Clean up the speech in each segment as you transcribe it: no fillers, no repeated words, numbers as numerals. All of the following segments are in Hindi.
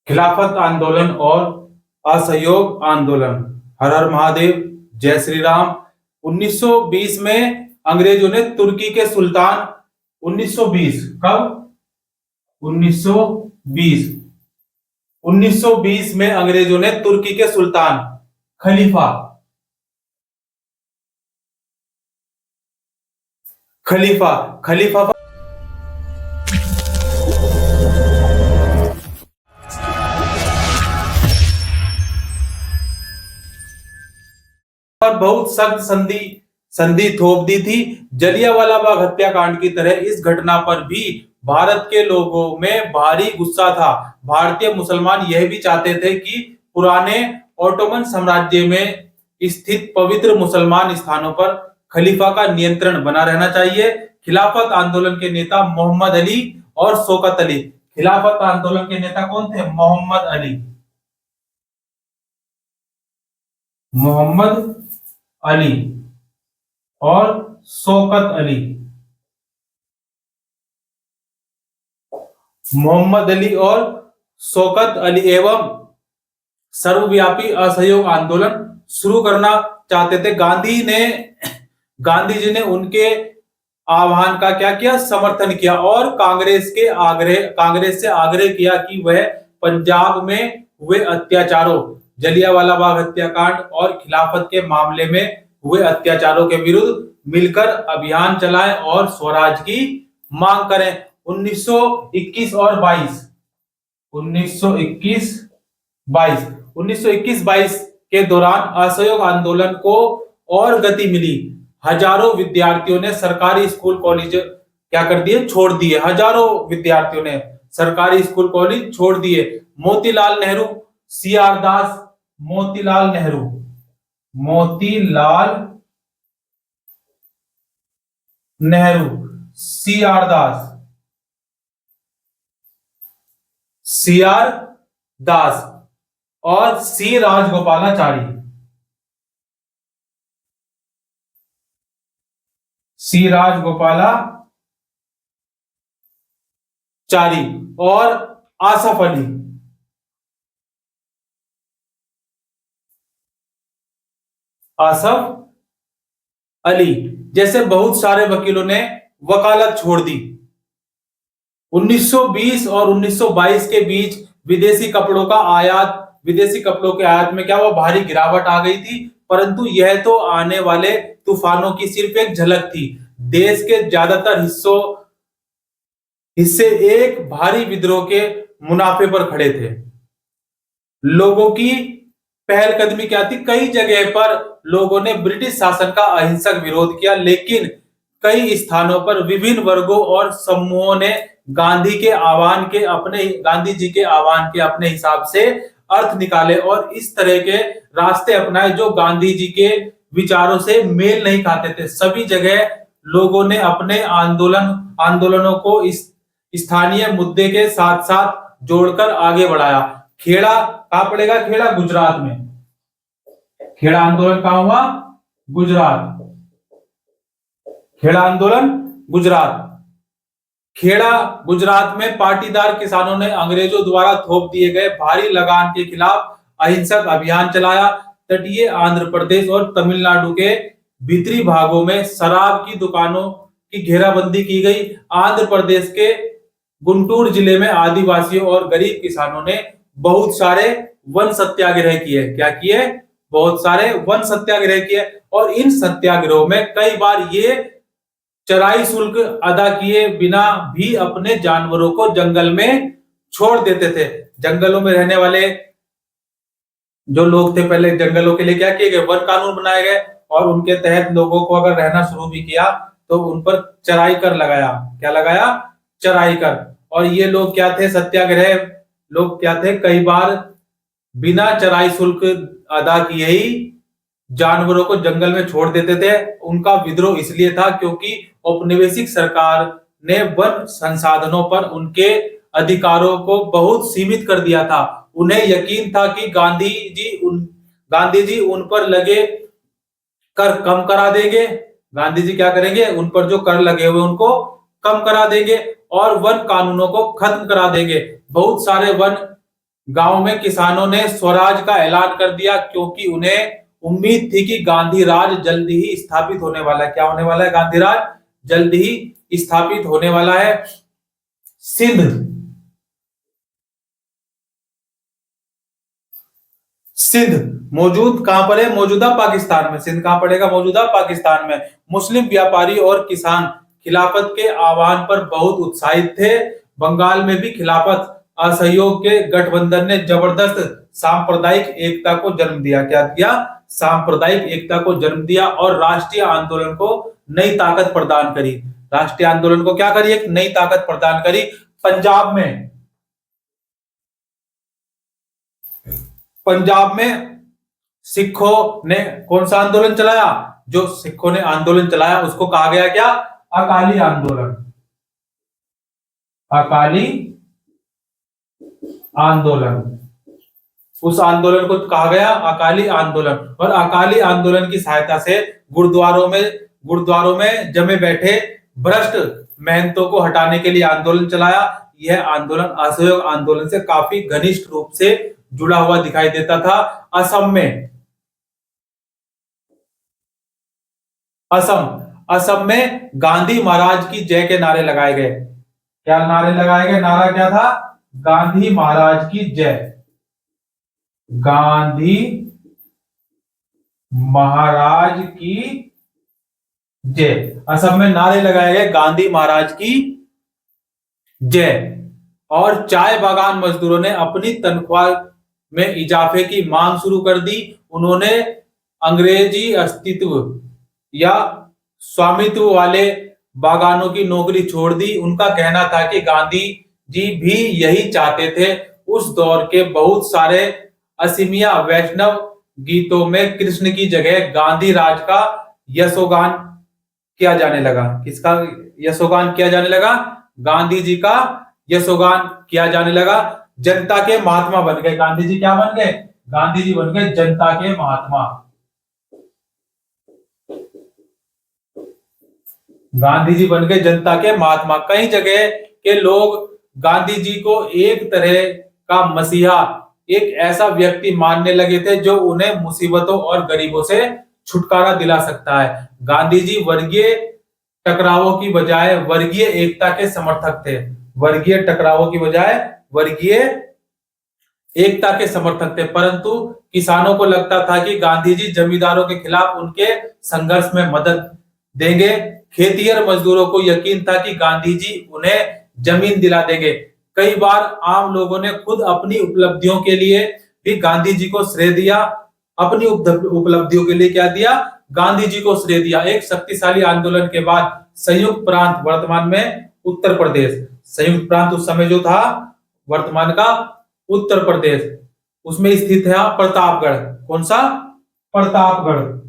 खिलाफत आंदोलन और असहयोग आंदोलन। हर हर महादेव, जय श्री राम। 1920 में अंग्रेजों ने तुर्की के सुल्तान 1920 कब 1920 1920 में अंग्रेजों ने तुर्की के सुल्तान खलीफा खलीफा खलीफा पर बहुत सख्त संधि संधि थोप दी थी। जलियांवाला बाग हत्याकांड की तरह इस घटना पर भी भारत के लोगों में भारी गुस्सा था। भारतीय मुसलमान यह भी चाहते थे कि पुराने ओटोमन साम्राज्य में स्थित पवित्र मुसलमान स्थानों पर खलीफा का नियंत्रण बना रहना चाहिए। खिलाफत आंदोलन के नेता मोहम्मद अली और शौकत अली। खिलाफत आंदोलन के नेता कौन थे? मोहम्मद अली और शौकत अली। मोहम्मद अली और शौकत अली एवं सर्वव्यापी असहयोग आंदोलन शुरू करना चाहते थे। गांधी जी ने उनके आह्वान का क्या किया? समर्थन किया और कांग्रेस से आग्रह किया कि वह पंजाब में हुए अत्याचारों, जलियांवाला बाग हत्याकांड और खिलाफत के मामले में हुए अत्याचारों के विरुद्ध मिलकर अभियान चलाएं और स्वराज की मांग करें। 1921 और 22 1921-22 के दौरान असहयोग आंदोलन को और गति मिली। हजारों विद्यार्थियों ने सरकारी स्कूल कॉलेज क्या कर दिए? छोड़ दिए। हजारों विद्यार्थियों ने सरकारी स्कूल कॉलेज छोड़ दिए। मोतीलाल नेहरू, सीआर दास, मोतीलाल नेहरू, सीआर दास और सी राजगोपालाचारी और आसफ अली जैसे बहुत सारे वकीलों ने वकालत छोड़ दी। 1920 और 1922 के बीच विदेशी कपड़ों के आयात में क्या हुआ? भारी गिरावट आ गई थी। परंतु यह तो आने वाले तूफानों की सिर्फ एक झलक थी। देश के ज्यादातर हिस्से एक भारी विद्रोह के मुनाफे पर खड़े थे। लोगों की पहलकदमी क्या थी? कई जगह पर लोगों ने ब्रिटिश शासन का अहिंसक विरोध किया, लेकिन कई स्थानों पर विभिन्न वर्गों और समूहों ने गांधी जी के आह्वान के अपने हिसाब से अर्थ निकाले और इस तरह के रास्ते अपनाए जो गांधी जी के विचारों से मेल नहीं खाते थे। सभी जगह लोगों ने अपने आंदोलनों को इस स्थानीय मुद्दे के साथ साथ जोड़कर आगे बढ़ाया। खेड़ा कहां पड़ेगा? खेड़ा गुजरात में। खेड़ा आंदोलन कहां हुआ? गुजरात। खेड़ा आंदोलन गुजरात। खेड़ा गुजरात में पाटीदार किसानों ने अंग्रेजों द्वारा थोप दिए गए भारी लगान के खिलाफ अहिंसक अभियान चलाया। तटीय आंध्र प्रदेश और तमिलनाडु के भीतरी भागों में शराब की दुकानों की घेराबंदी की गई। आंध्र प्रदेश के गुंटूर जिले में आदिवासियों और गरीब किसानों ने बहुत सारे वन सत्याग्रह किए। क्या किए? बहुत सारे वन सत्याग्रह किए और इन सत्याग्रहों में कई बार ये चराई शुल्क अदा किए बिना भी अपने जानवरों को जंगल में छोड़ देते थे। जंगलों में रहने वाले जो लोग थे, पहले जंगलों के लिए क्या किए गए? वन कानून बनाए गए और उनके तहत लोगों को अगर रहना शुरू भी किया तो उन पर चराई कर लगाया। क्या लगाया? चराई कर। और ये लोग क्या थे? सत्याग्रह लोग क्या थे? कई बार बिना चराई शुल्क अदा किए ही जानवरों को जंगल में छोड़ देते थे। उनका विद्रोह इसलिए था क्योंकि औपनिवेशिक सरकार ने वन संसाधनों पर उनके अधिकारों को बहुत सीमित कर दिया था। उन्हें यकीन था कि गांधी जी उन पर लगे कर कम करा देंगे। गांधी जी क्या करेंगे? उन पर जो कर लगे हुए उनको कम करा देंगे और वन कानूनों को खत्म करा देंगे। बहुत सारे वन गांव में किसानों ने स्वराज का ऐलान कर दिया क्योंकि उन्हें उम्मीद थी कि गांधी राज जल्द ही स्थापित होने वाला है। क्या होने वाला है? गांधी राज जल्द ही स्थापित होने वाला है। सिंध सिंध मौजूद कहां पर है? मौजूदा पाकिस्तान में। सिंध कहां पड़ेगा? मौजूदा पाकिस्तान में। मुस्लिम व्यापारी और किसान खिलाफत के आह्वान पर बहुत उत्साहित थे। बंगाल में भी खिलाफत असहयोग के गठबंधन ने जबरदस्त सांप्रदायिक एकता को जन्म दिया। क्या दिया? सांप्रदायिक एकता को जन्म दिया और राष्ट्रीय आंदोलन को नई ताकत प्रदान करी। राष्ट्रीय आंदोलन को क्या करी? एक नई ताकत प्रदान करी। पंजाब में सिखों ने कौन सा आंदोलन चलाया? जो सिखों ने आंदोलन चलाया उसको कहा गया क्या? अकाली आंदोलन। अकाली आंदोलन। उस आंदोलन को कहा गया अकाली आंदोलन। और अकाली आंदोलन की सहायता से गुरुद्वारों में जमे बैठे भ्रष्ट महंतों को हटाने के लिए आंदोलन चलाया। यह आंदोलन असहयोग आंदोलन से काफी घनिष्ठ रूप से जुड़ा हुआ दिखाई देता था। असम में गांधी महाराज की जय के नारे लगाए गए। क्या नारे लगाए गए? नारा क्या था? गांधी महाराज की जय। गांधी महाराज की जय। असम में नारे लगाए गए गांधी महाराज की जय। और चाय बागान मजदूरों ने अपनी तनख्वाह में इजाफे की मांग शुरू कर दी। उन्होंने अंग्रेजी अस्तित्व या स्वामित्व वाले बागानों की नौकरी छोड़ दी। उनका कहना था कि गांधी जी भी यही चाहते थे। उस दौर के बहुत सारे असमिया वैष्णव गीतों में कृष्ण की जगह गांधी राज का यशोगान किया जाने लगा। किसका यशोगान किया जाने लगा? गांधी जी का यशोगान किया जाने लगा। जनता के महात्मा बन गए। गांधी जी क्या बन गए? गांधी जी बन गए जनता के महात्मा। गांधी जी बन गए जनता के महात्मा। कई जगह के लोग गांधी जी को एक तरह का मसीहा, एक ऐसा व्यक्ति मानने लगे थे जो उन्हें मुसीबतों और गरीबों से छुटकारा दिला सकता है। गांधी जी वर्गीय टकरावों की बजाय वर्गीय एकता के समर्थक थे। वर्गीय टकरावों की बजाय वर्गीय एकता के समर्थक थे। परंतु किसानों को लगता था कि गांधी जी जमींदारों के खिलाफ उनके संघर्ष में मदद देंगे। खेतिहर मजदूरों को यकीन था कि गांधी जी उन्हें जमीन दिला देंगे। कई बार आम लोगों ने खुद अपनी उपलब्धियों के लिए भी गांधी जी को श्रेय दिया। अपनी उपलब्धियों के लिए क्या दिया? गांधी जी को श्रेय दिया। एक शक्तिशाली आंदोलन के बाद संयुक्त प्रांत, वर्तमान में उत्तर प्रदेश, संयुक्त प्रांत उस समय जो था वर्तमान का उत्तर प्रदेश, उसमें स्थित है प्रतापगढ़। कौन सा? प्रतापगढ़।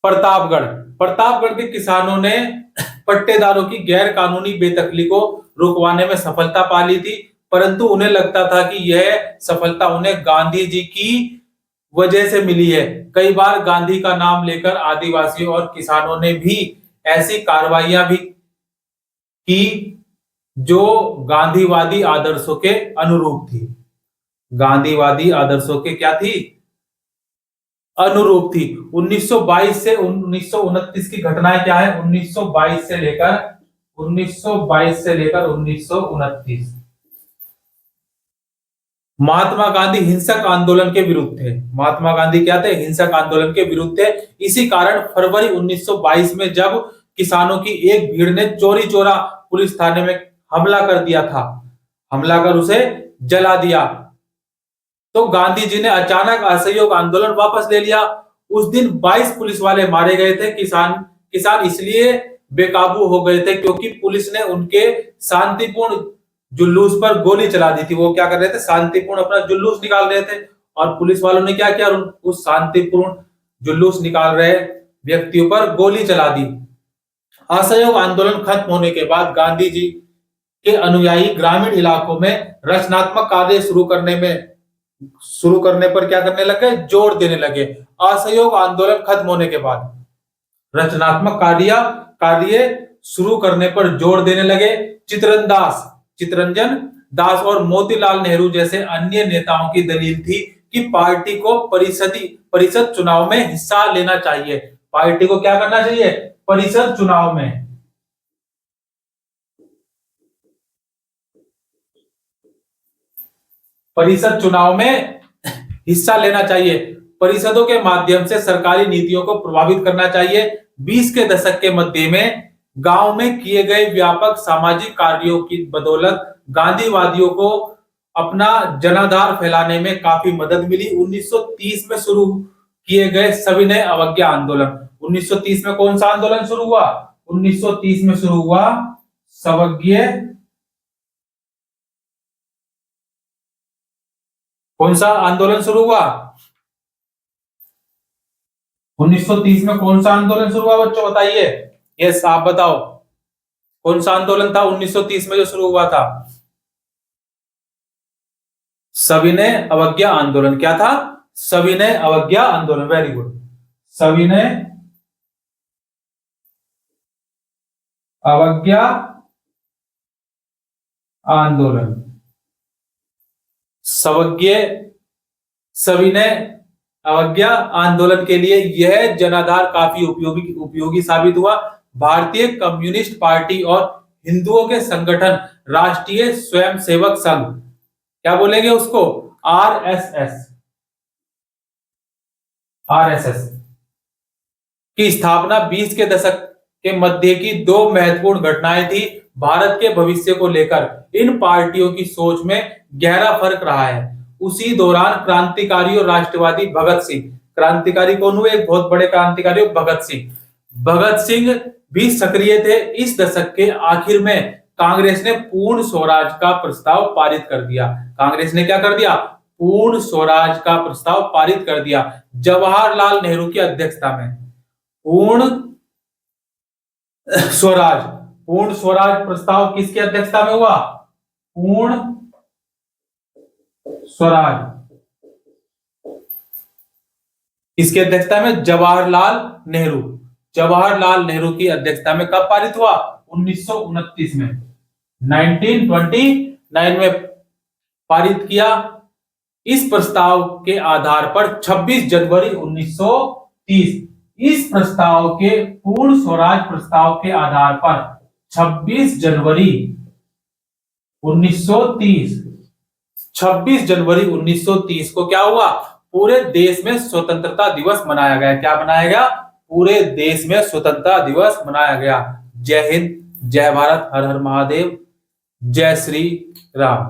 प्रतापगढ़ के किसानों ने पट्टेदारों की गैर कानूनी बेदखली को रुकवाने में सफलता पा ली थी। परंतु उन्हें लगता था कि यह सफलता उन्हें गांधी जी की वजह से मिली है। कई बार गांधी का नाम लेकर आदिवासियों और किसानों ने भी ऐसी कार्रवाइयां भी की जो गांधीवादी आदर्शों के अनुरूप थी। गांधीवादी आदर्शों के क्या थी? अनुरूप थी। 1922 से 1929 की घटनाएं क्या है? 1922 से लेकर 1929। महात्मा गांधी हिंसक आंदोलन के विरुद्ध थे। महात्मा गांधी क्या थे? हिंसक आंदोलन के विरुद्ध थे। इसी कारण फरवरी 1922 में जब किसानों की एक भीड़ ने चोरी चोरा पुलिस थाने में हमला कर दिया था, हमला कर उसे जला दिया, तो गांधी जी ने अचानक असहयोग आंदोलन वापस ले लिया। उस दिन 22 पुलिस वाले मारे गए थे। किसान इसलिए बेकाबू हो गए थे क्योंकि पुलिस ने उनके शांतिपूर्ण जुलूस पर गोली चला दी थी। वो क्या कर रहे थे? शांतिपूर्ण अपना जुलूस निकाल रहे थे और पुलिस वालों ने क्या किया? उस शांतिपूर्ण जुलूस निकाल रहे व्यक्तियों पर गोली चला दी। असहयोग आंदोलन खत्म होने के बाद गांधी जी के अनुयायी ग्रामीण इलाकों में रचनात्मक कार्य शुरू करने पर क्या करने लगे? जोर देने लगे। असहयोग आंदोलन खत्म होने के बाद रचनात्मक कार्य शुरू करने पर जोर देने लगे। चितरंजन दास और मोतीलाल नेहरू जैसे अन्य नेताओं की दलील थी कि पार्टी को परिषद चुनाव में हिस्सा लेना चाहिए। पार्टी को क्या करना चाहिए? परिषद चुनाव में हिस्सा लेना चाहिए। परिषदों के माध्यम से सरकारी नीतियों को प्रभावित करना चाहिए। 20 के दशक के मध्य में गांव में किए गए व्यापक सामाजिक कार्यों की बदौलत गांधीवादियों को अपना जनाधार फैलाने में काफी मदद मिली। 1930 में शुरू किए गए सविनय अवज्ञा आंदोलन। 1930 में कौन सा आंदोलन शुरू हुआ? 1930 में शुरू हुआ सवज्ञ। कौन सा आंदोलन शुरू हुआ? 1930 में कौन सा आंदोलन शुरू हुआ बच्चों, बताइए। यस, आप बताओ कौन सा आंदोलन था 1930 में जो शुरू हुआ था? सविनय अवज्ञा आंदोलन। क्या था? सविनय अवज्ञा आंदोलन। Very good. सविनय अवज्ञा आंदोलन। सविनय अवज्ञा आंदोलन के लिए यह जनाधार काफी उपयोगी साबित हुआ। भारतीय कम्युनिस्ट पार्टी और हिंदुओं के संगठन राष्ट्रीय स्वयंसेवक संघ, क्या बोलेंगे उसको? आरएसएस की स्थापना 20 के दशक के मध्य की दो महत्वपूर्ण घटनाएं थी भारत के भविष्य को लेकर। इन पार्टियों की सोच में गहरा फर्क रहा है। उसी दौरान क्रांतिकारी और राष्ट्रवादी भगत सिंह, क्रांतिकारी कौन हुए? एक बहुत बड़े क्रांतिकारी भगत सिंह भी सक्रिय थे। इस दशक के आखिर में कांग्रेस ने पूर्ण स्वराज का प्रस्ताव पारित कर दिया। कांग्रेस ने क्या कर दिया? पूर्ण स्वराज का प्रस्ताव पारित कर दिया जवाहरलाल नेहरू की अध्यक्षता में। पूर्ण स्वराज प्रस्ताव किसकी अध्यक्षता में हुआ? पूर्ण स्वराज किसकी अध्यक्षता में? जवाहरलाल नेहरू की अध्यक्षता में। कब पारित हुआ? 1929 में, 1929 में पारित किया। इस प्रस्ताव के आधार पर 26 जनवरी 1930, इस प्रस्ताव के पूर्ण स्वराज प्रस्ताव के आधार पर 26 जनवरी 1930 को क्या हुआ? पूरे देश में स्वतंत्रता दिवस मनाया गया। क्या मनाया गया? पूरे देश में स्वतंत्रता दिवस मनाया गया। जय हिंद, जय भारत, हर हर महादेव, जय श्री राम।